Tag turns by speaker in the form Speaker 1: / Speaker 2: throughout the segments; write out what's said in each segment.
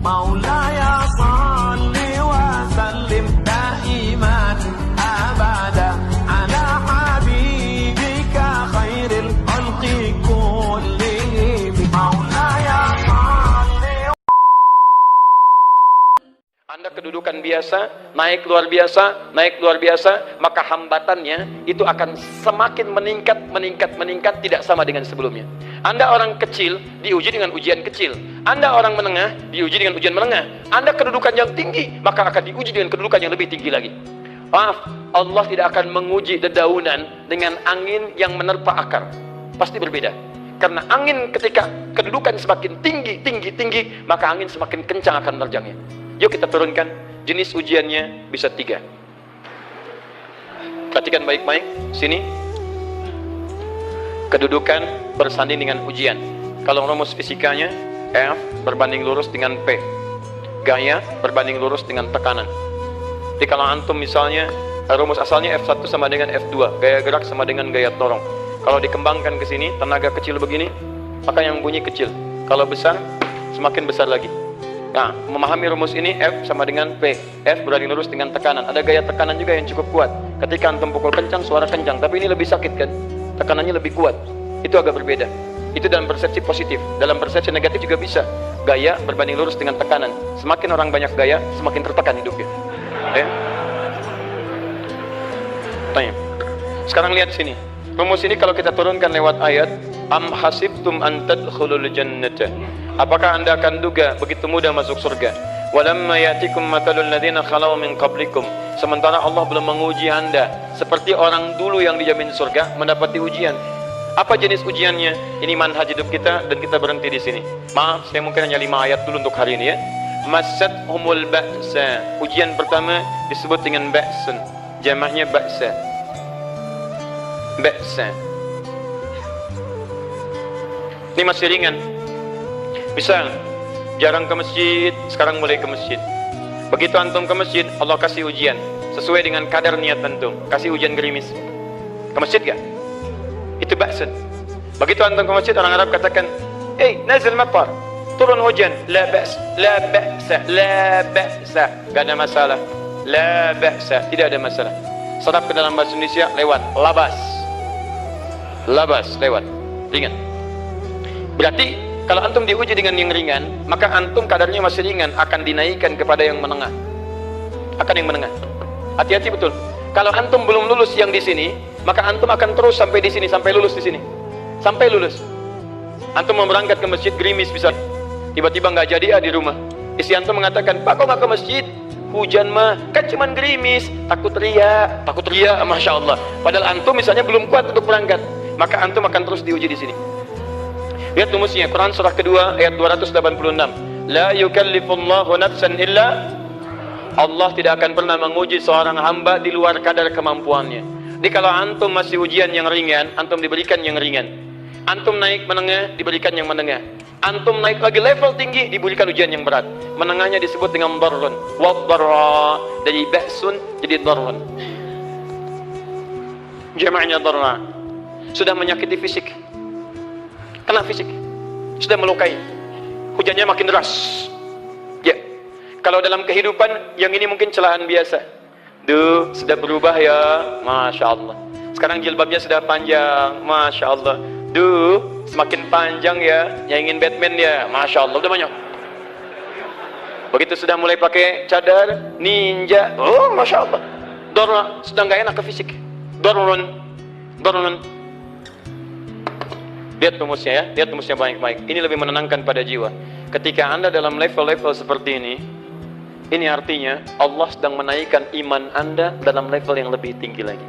Speaker 1: Maulaya salli wa sallim daiman abada ala habibika khairil khalqi kullihim. Maulaya salli.
Speaker 2: Anda kedudukan biasa, naik luar biasa, maka hambatannya itu akan semakin meningkat, tidak sama dengan sebelumnya. Anda orang kecil, diuji dengan ujian kecil. Anda orang menengah, diuji dengan ujian menengah. Anda kedudukan yang tinggi, maka akan diuji dengan kedudukan yang lebih tinggi lagi. Maaf, Allah tidak akan menguji dedaunan dengan angin yang menerpa akar. Pasti berbeda. Karena angin ketika kedudukan semakin tinggi, maka angin semakin kencang akan menerjangnya. Yuk kita turunkan, jenis ujiannya bisa 3. Perhatikan baik-baik, sini. Kedudukan bersanding dengan ujian. Kalau rumus fisikanya, F berbanding lurus dengan P. Gaya berbanding lurus dengan tekanan. Jadi kalau antum misalnya, rumus asalnya F1 sama dengan F2. Gaya gerak sama dengan gaya dorong. Kalau dikembangkan ke sini, tenaga kecil begini, maka yang bunyi kecil. Kalau besar, semakin besar lagi. Nah, memahami rumus ini, F sama dengan P. F berbanding lurus dengan tekanan. Ada gaya tekanan juga yang cukup kuat. Ketika antum pukul kencang, suara kencang. Tapi ini lebih sakit kan? Tekanannya lebih kuat. Itu agak berbeda. Itu dalam persepsi positif. Dalam persepsi negatif juga bisa. Gaya berbanding lurus dengan tekanan. Semakin orang banyak gaya, semakin tertekan hidupnya. Tanya. Sekarang lihat sini. Rumus ini kalau kita turunkan lewat ayat, am hasibtum an tadkhulul jannata. Apakah Anda akan duga begitu mudah masuk surga? Walamma yatikum matalul ladzina khalau min qablikum. Sementara Allah belum menguji Anda seperti orang dulu yang dijamin surga mendapati ujian. Apa jenis ujiannya? Ini manhaj hidup kita dan kita berhenti di sini. Maaf, saya mungkin hanya 5 ayat dulu untuk hari ini ya. Massathumul ba'sa. Ujian pertama disebut dengan ba'sun. Jamahnya ba'sa. Ba'sa. Ini masih ringan. Misal, jarang ke masjid, sekarang mulai ke masjid. Begitu antum ke masjid, Allah kasih ujian sesuai dengan kadar niat antum. Kasih ujian gerimis. Ke masjid gak? Itu ba'sun. Begitu antum ke masjid, orang Arab katakan, nazil matar, turun hujan. La ba's, la ba'sa, la ba'sa. Gak ada masalah. La ba'sa, tidak ada masalah. Serap ke dalam bahasa Indonesia lewat labas. Labas lewat. Ringan. Berarti kalau antum diuji dengan yang ringan, maka antum kadarnya masih ringan, akan dinaikkan kepada yang menengah. Akan yang menengah. Hati-hati betul. Kalau antum belum lulus yang di sini, maka antum akan terus sampai di sini, sampai lulus di sini. Sampai lulus. Antum mau berangkat ke masjid gerimis bisa. Tiba-tiba nggak jadi di rumah. Istri antum mengatakan, "Pak, kok nggak ke masjid? Hujan mah, kan cuman gerimis, takut ria, masya Allah." Padahal antum misalnya belum kuat untuk berangkat, maka antum akan terus diuji di sini. Lihat rumusnya, Quran surah kedua ayat 286. La yukallifullahu nafsan illa. Allah tidak akan pernah menguji seorang hamba di luar kadar kemampuannya. Jadi kalau antum masih ujian yang ringan, antum diberikan yang ringan. Antum naik menengah, diberikan yang menengah. Antum naik lagi level tinggi, diberikan ujian yang berat. Menengahnya disebut dengan darrun. Waddarra, dari ba'sun jadi darrun. Jama'nya darra. Sudah menyakiti fisik. Kena fisik, sudah melukai, hujannya makin deras. Ya, kalau dalam kehidupan yang ini mungkin celaan biasa. Duh, sudah berubah ya, masya Allah. Sekarang jilbabnya sudah panjang, masya Allah. Duh, semakin panjang ya, yang ingin Batman ya, masya Allah, udah banyak. Begitu sudah mulai pakai cadar, ninja, oh masya Allah. Dorna, sudah nggak enak ke fisik. Dorun. Lihat rumusnya ya, lihat rumusnya baik-baik. Ini lebih menenangkan pada jiwa. Ketika Anda dalam level-level seperti ini artinya Allah sedang menaikkan iman Anda dalam level yang lebih tinggi lagi.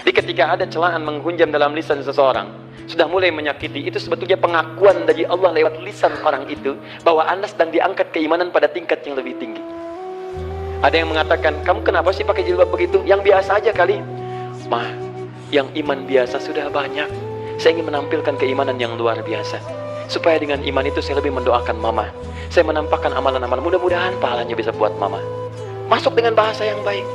Speaker 2: Jadi ketika ada celaan menghunjam dalam lisan seseorang, sudah mulai menyakiti, itu sebetulnya pengakuan dari Allah lewat lisan orang itu, bahwa Anda sedang diangkat keimanan pada tingkat yang lebih tinggi. Ada yang mengatakan, kamu kenapa sih pakai jilbab begitu? Yang biasa aja kali. Mah, yang iman biasa sudah banyak. Saya ingin menampilkan keimanan yang luar biasa. Supaya dengan iman itu saya lebih mendoakan mama. Saya menampakkan amalan-amalan, mudah-mudahan pahalanya bisa buat mama. Masuk dengan bahasa yang baik.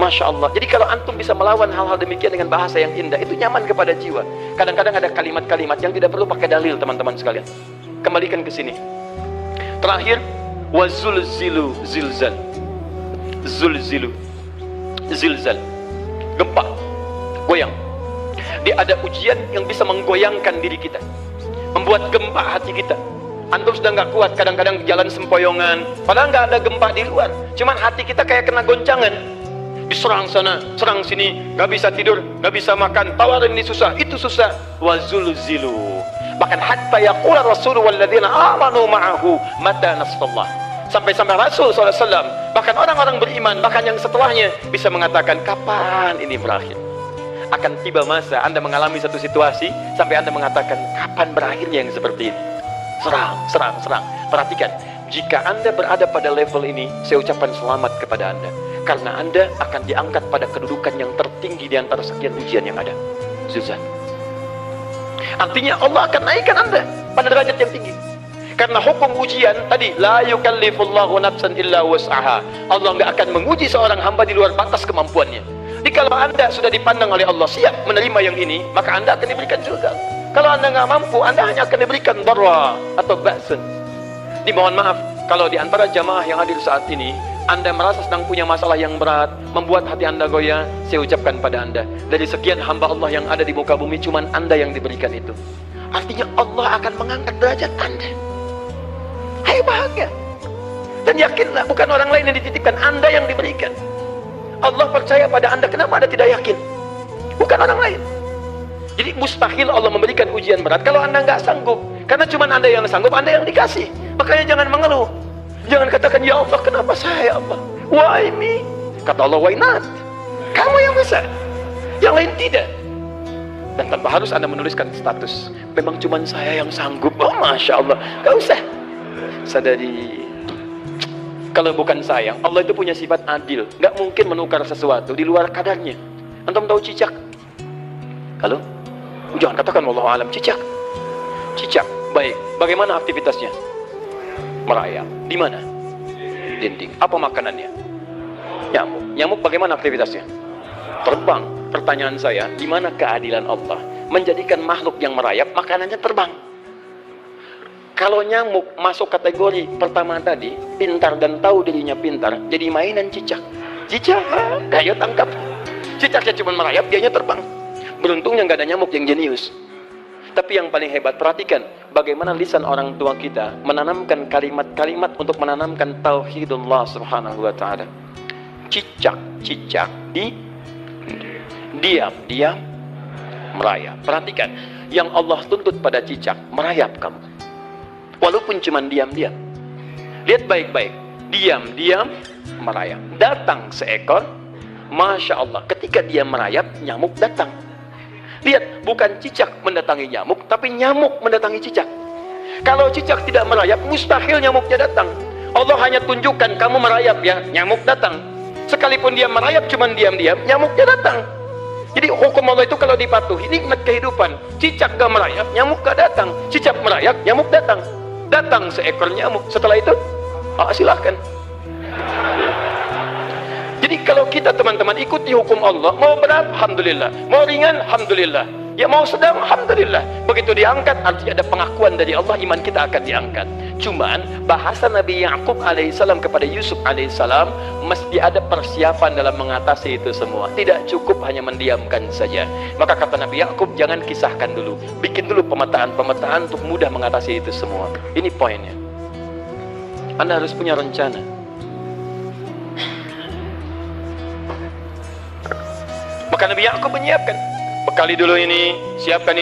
Speaker 2: Masya Allah. Jadi kalau antum bisa melawan hal-hal demikian dengan bahasa yang indah, itu nyaman kepada jiwa. Kadang-kadang ada kalimat-kalimat yang tidak perlu pakai dalil, teman-teman sekalian. Kembalikan ke sini. Terakhir, wazulzilu zilzal. Zulzilu zilzal. Gempa, goyang. Dia ada ujian yang bisa menggoyangkan diri kita, membuat gempa hati kita. Antum sudah nggak kuat, kadang-kadang jalan sempoyongan, padahal nggak ada gempa di luar, cuman hati kita kayak kena goncangan. Diserang sana, serang sini, nggak bisa tidur, nggak bisa makan, tawarin ini susah, itu susah. Wazulzilu. Bahkan hatta yaqula Rasulullah walladzina amanu ma'ahu mata nasrullah. Sampai-sampai Rasul SAW, bahkan orang-orang beriman, bahkan yang setelahnya bisa mengatakan, kapan ini berakhir? Akan tiba masa Anda mengalami satu situasi sampai Anda mengatakan, kapan berakhirnya yang seperti ini? Serang, serang, serang. Perhatikan, jika Anda berada pada level ini, saya ucapkan selamat kepada Anda, karena Anda akan diangkat pada kedudukan yang tertinggi di antara sekian ujian yang ada. Zuzan. Artinya Allah akan naikkan Anda pada derajat yang tinggi. Karena hukum ujian tadi, la yukallifullahu nafsan illa wus'aha. Allah nggak akan menguji seorang hamba di luar batas kemampuannya. Jadi kalau Anda sudah dipandang oleh Allah siap menerima yang ini, maka Anda akan diberikan surga. Kalau Anda nggak mampu, Anda hanya akan diberikan darra atau ba'sun. Dimohon maaf kalau di antara jamaah yang hadir saat ini Anda merasa sedang punya masalah yang berat, membuat hati Anda goyah. Saya ucapkan pada Anda, dari sekian hamba Allah yang ada di muka bumi, cuman Anda yang diberikan itu. Artinya Allah akan mengangkat derajat Anda. Ayo bahagia. Dan yakinlah, bukan orang lain yang dititipkan, Anda yang diberikan. Allah percaya pada Anda, kenapa Anda tidak yakin? Bukan orang lain. Jadi mustahil Allah memberikan ujian berat kalau Anda nggak sanggup. Karena cuma Anda yang sanggup, Anda yang dikasih. Makanya jangan mengeluh. Jangan katakan, ya Allah, kenapa saya, ya Allah? Why me? Kata Allah, why not? Kamu yang bisa, yang lain tidak. Dan tanpa harus Anda menuliskan status, memang cuma saya yang sanggup. Oh, Masya Allah. Gak usah. Sadari, kalau bukan sayang, Allah itu punya sifat adil. Gak mungkin menukar sesuatu di luar kadarnya. Antum tahu cicak? Halo? Jangan katakan wallahu alam. Cicak. Cicak. Baik. Bagaimana aktivitasnya? Merayap. Di mana? Dinding. Apa makanannya? Nyamuk. Nyamuk bagaimana aktivitasnya? Terbang. Pertanyaan saya, di mana keadilan Allah menjadikan makhluk yang merayap makanannya terbang? Kalau nyamuk masuk kategori pertama tadi, pintar dan tahu dirinya pintar, jadi mainan cicak. Cicak, ayo tangkap. Cicaknya cuma merayap, dianya terbang. Beruntungnya nggak ada nyamuk yang jenius. Tapi yang paling hebat, perhatikan bagaimana lisan orang tua kita menanamkan kalimat-kalimat untuk menanamkan tauhidullah subhanahu wa ta'ala. Cicak, cicak, diam, merayap. Perhatikan, yang Allah tuntut pada cicak, merayap kamu. Walaupun cuma diam-diam. Lihat baik-baik, diam-diam, merayap. Datang seekor, Masya Allah, ketika dia merayap, nyamuk datang. Lihat, bukan cicak mendatangi nyamuk, tapi nyamuk mendatangi cicak. Kalau cicak tidak merayap, mustahil nyamuknya datang. Allah hanya tunjukkan kamu merayap ya, nyamuk datang. Sekalipun dia merayap cuma diam-diam, nyamuknya datang. Jadi hukum Allah itu kalau dipatuhi, nikmat kehidupan. Cicak gak merayap, nyamuk gak datang. Cicak merayap, nyamuk datang. Datang seekor nyamuk. Setelah itu, silahkan. Jadi kalau kita teman-teman ikuti hukum Allah, mau berat, alhamdulillah. Mau ringan, alhamdulillah. Ya mau sedang, alhamdulillah. Begitu diangkat, artinya ada pengakuan dari Allah, iman kita akan diangkat. Cuman bahasa Nabi Ya'qub alaihissalam kepada Yusuf alaihissalam, mesti ada persiapan dalam mengatasi itu semua. Tidak cukup hanya mendiamkan saja. Maka kata Nabi Ya'qub, jangan kisahkan dulu, bikin dulu pemetaan-pemetaan untuk mudah mengatasi itu semua. Ini poinnya. Anda harus punya rencana. Maka Nabi Ya'qub menyiapkan, bekali dulu ini, siapkan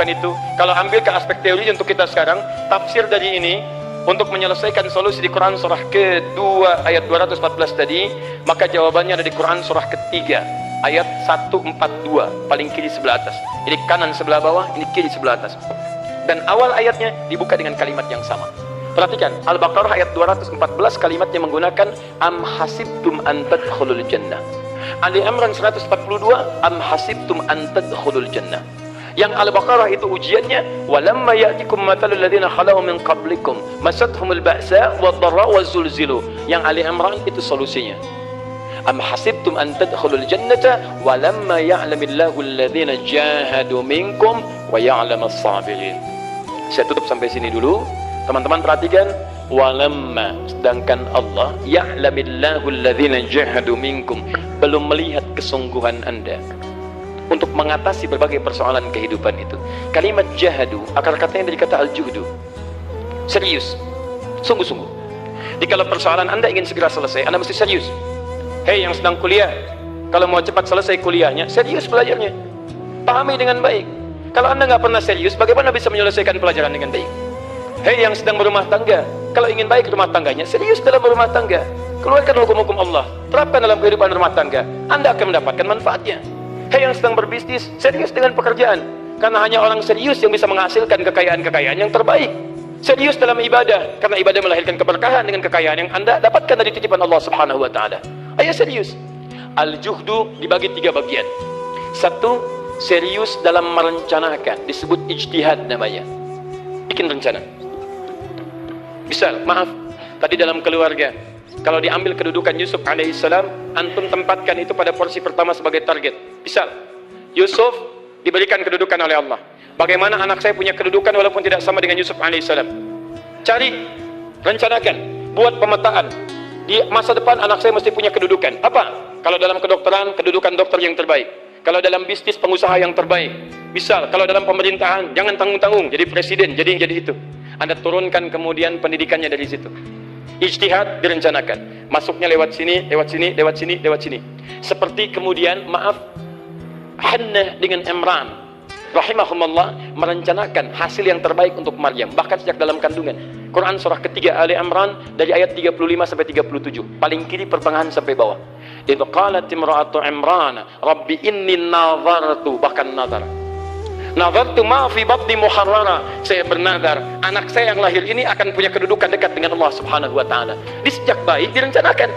Speaker 2: itu. Kalau ambil ke aspek teori untuk kita sekarang, tafsir dari ini untuk menyelesaikan solusi di Quran surah kedua ayat 214 tadi, maka jawabannya ada di Quran surah ketiga ayat 142, paling kiri sebelah atas. Ini kanan sebelah bawah, ini kiri sebelah atas. Dan awal ayatnya dibuka dengan kalimat yang sama. Perhatikan, Al-Baqarah ayat 214 kalimatnya menggunakan am hasibtum an tadkhulul jannah. Ali Imran 142 am hasibtum an tadkhulul jannah. Yang Al-Baqarah itu ujiannya, walamma ya'tikum matalul ladzina khalau min qablikum masathumul ba'sa wad-dharra wazulzilu. Yang Ali Imran itu solusinya. Am hasibtum an tadkhulul jannata walamma ya'lamillahu alladzina jahadu minkum wa ya'lamas sabirin. Saya tutup sampai sini dulu. Teman-teman perhatikan, walamma, sedangkan Allah ya'lamillahu alladhina jahadu minkum, belum melihat kesungguhan anda untuk mengatasi berbagai persoalan kehidupan itu. Kalimat jahadu akar katanya dari kata al-juhdu, serius, sungguh-sungguh. Jadi kalau persoalan anda ingin segera selesai, anda mesti serius. Hei yang sedang kuliah, kalau mau cepat selesai kuliahnya, serius belajarnya, pahami dengan baik. Kalau anda nggak pernah serius, bagaimana bisa menyelesaikan pelajaran dengan baik? Hei yang sedang berumah tangga, kalau ingin baik rumah tangganya, serius dalam berumah tangga, keluarkan hukum-hukum Allah, terapkan dalam kehidupan rumah tangga, anda akan mendapatkan manfaatnya. Hei yang sedang berbisnis, serius dengan pekerjaan, karena hanya orang serius yang bisa menghasilkan kekayaan-kekayaan yang terbaik. Serius dalam ibadah, karena ibadah melahirkan keberkahan dengan kekayaan yang anda dapatkan dari titipan Allah Subhanahu wa Ta'ala. Ayo serius. Al-juhdu dibagi 3 bagian. 1, serius dalam merencanakan, disebut ijtihad namanya, bikin rencana. Misal, maaf, tadi dalam keluarga, kalau diambil kedudukan Yusuf alaihissalam, antum tempatkan itu pada porsi pertama sebagai target. Misal, Yusuf diberikan kedudukan oleh Allah. Bagaimana anak saya punya kedudukan walaupun tidak sama dengan Yusuf alaihissalam? Cari, rencanakan, buat pemetaan. Di masa depan anak saya mesti punya kedudukan. Apa? Kalau dalam kedokteran, kedudukan dokter yang terbaik. Kalau dalam bisnis, pengusaha yang terbaik. Misal, kalau dalam pemerintahan, jangan tanggung-tanggung, jadi presiden, jadi itu. Anda turunkan kemudian pendidikannya dari situ. Ijtihad direncanakan. Masuknya lewat sini, lewat sini, lewat sini, lewat sini. Seperti kemudian, maaf, Hannah dengan Imran rahimahumullah merencanakan hasil yang terbaik untuk Maryam, bahkan sejak dalam kandungan. Quran surah ketiga Ali Imran dari ayat 35 sampai 37, paling kiri pertengahan sampai bawah. Itu qalat imra'atu Imran rabbi inni nazartu, bahkan nazartu ma fi batni muharrara, saya bernazar anak saya yang lahir ini akan punya kedudukan dekat dengan Allah Subhanahu wa Ta'ala. Di sejak bayi direncanakan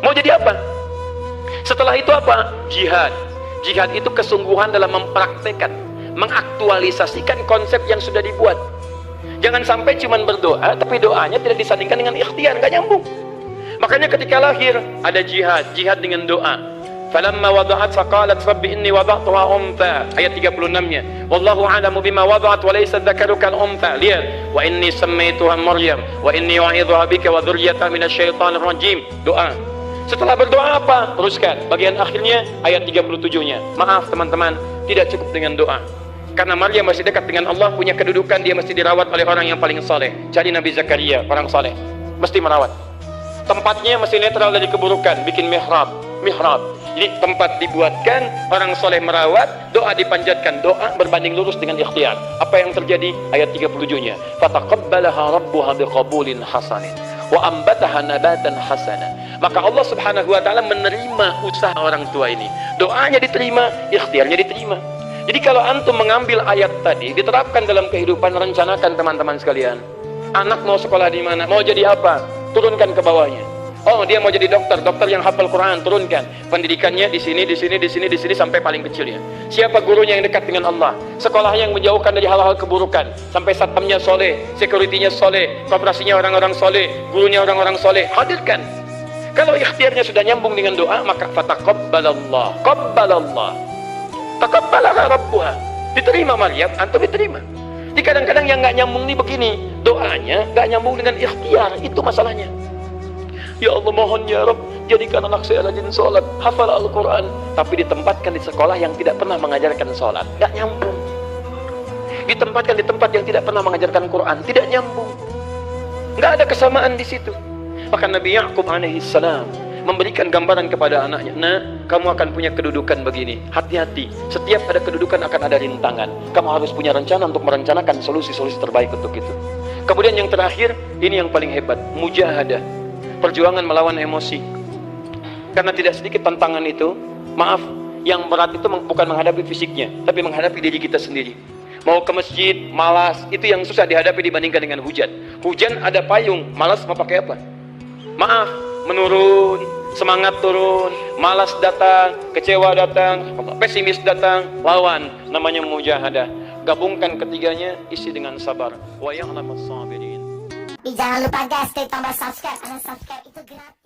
Speaker 2: mau jadi apa. Setelah itu apa? Jihad. Jihad itu kesungguhan dalam mempraktekkan, mengaktualisasikan konsep yang sudah dibuat. Jangan sampai cuma berdoa, tapi doanya tidak disandingkan dengan ikhtiar, nggak nyambung. Makanya ketika lahir ada jihad, jihad dengan doa. Falamma wada'at faqalat rabbi inni wada'tuha untha, ayat 36-nya. Wallahu a'lamu bima wada'at wa laysa dzakaru kal untha. Lihat, wa inni sammaituha Maryam wa inni u'idzuha bika wa dzurriyyataha minasyaitonir rajim. Doa. Setelah berdoa apa? Teruskan bagian akhirnya ayat 37-nya. Maaf teman-teman, tidak cukup dengan doa. Karena Maryam masih dekat dengan Allah, punya kedudukan, dia mesti dirawat oleh orang yang paling saleh. Cari Nabi Zakaria, orang saleh, mesti merawat. Tempatnya mesti netral dari keburukan, bikin mihrab. Jadi tempat dibuatkan, orang saleh merawat, doa dipanjatkan, doa berbanding lurus dengan ikhtiar. Apa yang terjadi? Ayat 37-nya. Fataqabbalaha rabbuha biqabulin hasanin wa ambataha nabatan hasana. Maka Allah Subhanahu wa Ta'ala menerima usaha orang tua ini. Doanya diterima, ikhtiarnya diterima. Jadi kalau antum mengambil ayat tadi, diterapkan dalam kehidupan, rencanakan teman-teman sekalian. Anak mau sekolah di mana? Mau jadi apa? Turunkan ke bawahnya. Oh, dia mau jadi dokter, dokter yang hafal Quran, turunkan. Pendidikannya di sini sampai paling kecilnya. Siapa gurunya yang dekat dengan Allah? Sekolahnya yang menjauhkan dari hal-hal keburukan. Sampai satpamnya soleh, securitynya soleh, kooperasinya orang-orang soleh, gurunya orang-orang soleh. Hadirkan. Kalau ikhtiarnya sudah nyambung dengan doa, maka fataqabbalallah, qabbalallah. Taqabbalaha rabbuha. Diterima Maryam, antum diterima. Jadi kadang-kadang yang nggak nyambung nih begini, doanya nggak nyambung dengan ikhtiar, itu masalahnya. Ya Allah, mohon ya Rabb, jadikan anak saya rajin sholat, hafal Al-Quran, tapi ditempatkan di sekolah yang tidak pernah mengajarkan sholat, nggak nyambung. Ditempatkan di tempat yang tidak pernah mengajarkan Quran, tidak nyambung. Nggak ada kesamaan di situ. Maka Nabi Ya'qub alaihissalam memberikan gambaran kepada anaknya, nah, kamu akan punya kedudukan begini, hati-hati, setiap ada kedudukan akan ada rintangan, kamu harus punya rencana untuk merencanakan solusi-solusi terbaik untuk itu. Kemudian yang terakhir, ini yang paling hebat, mujahadah, perjuangan melawan emosi. Karena tidak sedikit tantangan itu, maaf, yang berat itu bukan menghadapi fisiknya, tapi menghadapi diri kita sendiri. Mau ke masjid, malas, itu yang susah dihadapi dibandingkan dengan hujan. Hujan ada payung, malas mau pakai apa? Maaf, menurun, semangat turun, malas datang, kecewa datang, pesimis datang, lawan, namanya mujahadah. Gabungkan ketiganya, isi dengan sabar. Wa ya'lamus sabirin.
Speaker 3: Jangan lupa guys, klik tombol subscribe, karena subscribe itu gratis.